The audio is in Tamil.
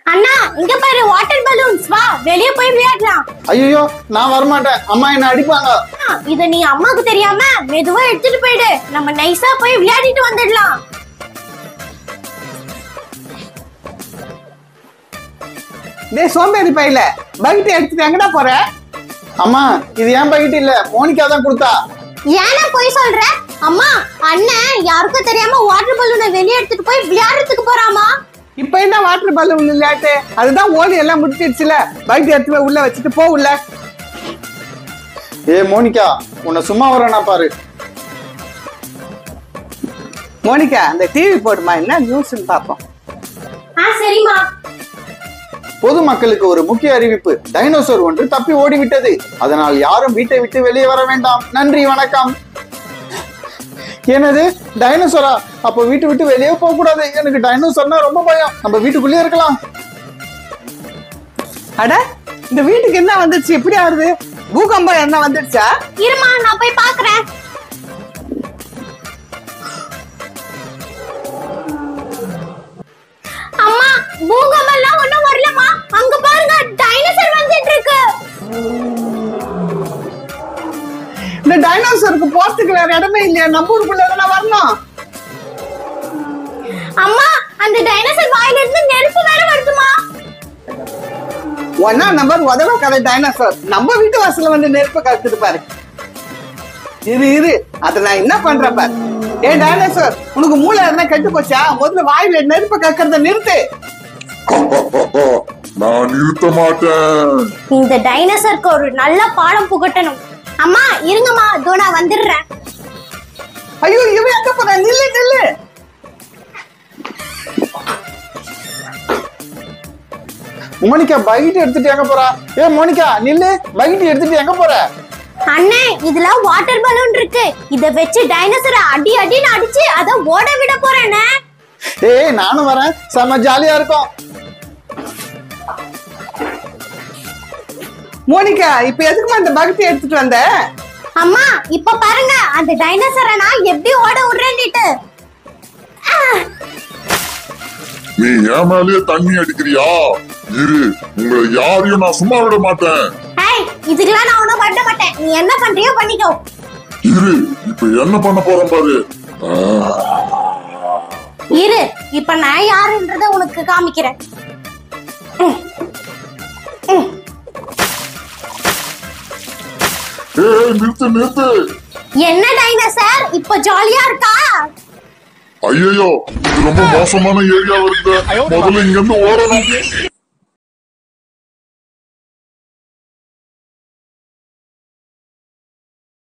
அண்ணா இங்க பாரு வாட்டர் பலூன்ஸ் வா வெளிய போய் விளையாடலாம். ஐயோ நான் வர மாட்டேன், அம்மா என்ன அடிப்பாங்க. இத நீ அம்மாக்கு தெரியாம மெதுவா எடுத்துட்டு போயிடு, நம்ம நைஸா போய் விளையாடிட்டு வந்துடலாம். டேய் சோம்பேறி பையில பக்கெட் எடுத்துட்டு எங்கடா போற? அம்மா இது ஏன் பக்கெட் இல்ல, மோனிகா தான் கொடுத்தா. ஏன்னா போய் சொல்ற? அம்மா அண்ணன் யாருக்கும் தெரியாம வாட்டர் பலூனை வெளியே எடுத்துட்டு போய் விளையாடுறதுக்கு போறாமா. இப்ப என்ன வாட்டர் பலூன் விளையாட்டு? அதுதான் ஓடி எல்லாம் முடிச்சிடுச்சுல, பக்கெட் எடுத்து உள்ள வச்சுட்டு போ உள்ள. ஏ மோனிகா உன்னை சும்மா வரேனா பாரு. மோனிகா அந்த டிவி போடுமா, என்ன நியூஸ்னு பாப்போம். சரிம்மா. பொதுமக்களுக்கு ஒரு முக்கிய அறிவிப்பு, டைனோசர் ஒன்று தப்பி ஓடிவிட்டது. அதனால் யாரும் வீட்டை விட்டு வெளியே வர வேண்டாம். நன்றி வணக்கம். என்னது டைனோசரா? அப்ப வீட்டு விட்டு வெளியே போக கூடாது. எனக்கு டைனோசர்னா ரொம்ப பயம். நம்ம வீட்டுக்குள்ளே இருக்கலாம். அட இந்த வீட்டுக்கு என்ன வந்துருச்சு? எப்படி ஆகுது? பூகம்பம் என்ன வந்துருச்சா? இருமா நான் போய் பாக்குறேன். அம்மா பூகம்பம் எல்லாம் ஒண்ணும் வரலமா. அங்க பாருங்க டைனோசர் வந்துட்டு இருக்கு. இந்த டைனோசருக்கு போறதுக்கு வேற இடமே இல்லையா? நம்ம ஊருக்குள்ள தானே வரணும். அம்மா அந்த டைனோசர் வாயில இருந்து நெருப்பு வேற வருதுமா. ஒன்னா நம்பர் உதவ கதை டைனோசர் நம்ம வீட்டு வாசல்ல வந்து நெருப்பு கத்துது பாரு. இரு அத நான் என்ன பண்றேன் பாரு. ஏ டைனோசர், உனக்கு மூளை என்ன கெட்டு போச்சா? முதல்ல வாயில நெருப்பு கக்கறத நிறுத்து. நான் நிறுத்த மாட்டேன். இந்த டைனோசருக்கு ஒரு நல்ல பாடம் புகட்டணும். அம்மா இருங்கம்மா, இதோ நான் வந்துடுறேன். ஐயோ இவன் எங்க போற? நில்லு நில்லு. மோனிகா பக்கெட் எடுத்துட்டு எங்க போறா? ஏ மோனிகா நில்லு, பக்கெட் எடுத்துட்டு எங்க போற? அண்ணே இதுல வாட்டர் பலூன் இருக்கு, இத வச்சு டைனோசரை அடி அடின்னு அடிச்சு அத ஓட விட போறேனே. ஏய் நானும் வரேன், செம்ம ஜாலியா இருக்கும். மோனிகா இப்ப எதுக்குமா அந்த பக்கெட் எடுத்துட்டு வந்த? அம்மா இப்ப பாருங்க அந்த டைனோசரை நான் எப்படி ஓட விடுறேன்னுட்டு. நீ என் மேலேயே தண்ணி அடிக்கிறியா? இரு, உங்களை யாரையும் நான் சும்மா விட மாட்டேன். ஏய் இதுக்கெல்லாம் நான் ஒண்ணும் பண்ண மாட்டேன், நீ என்ன பண்றியோ பண்ணிக்கோ. இரு, இப்ப என்ன பண்ண போறேன் பாரு. இரு இப்ப நான் யாருன்றத உனக்கு காமிக்கிறேன். ஏய் நிறுத்து நிறுத்து. என்ன டைனோசர் இப்ப ஜாலியா இருக்கா? ஐயோ இது ரொம்ப மோசமான ஏரியா இருக்கு. முதல்ல இங்க இருந்து ஓடணும்.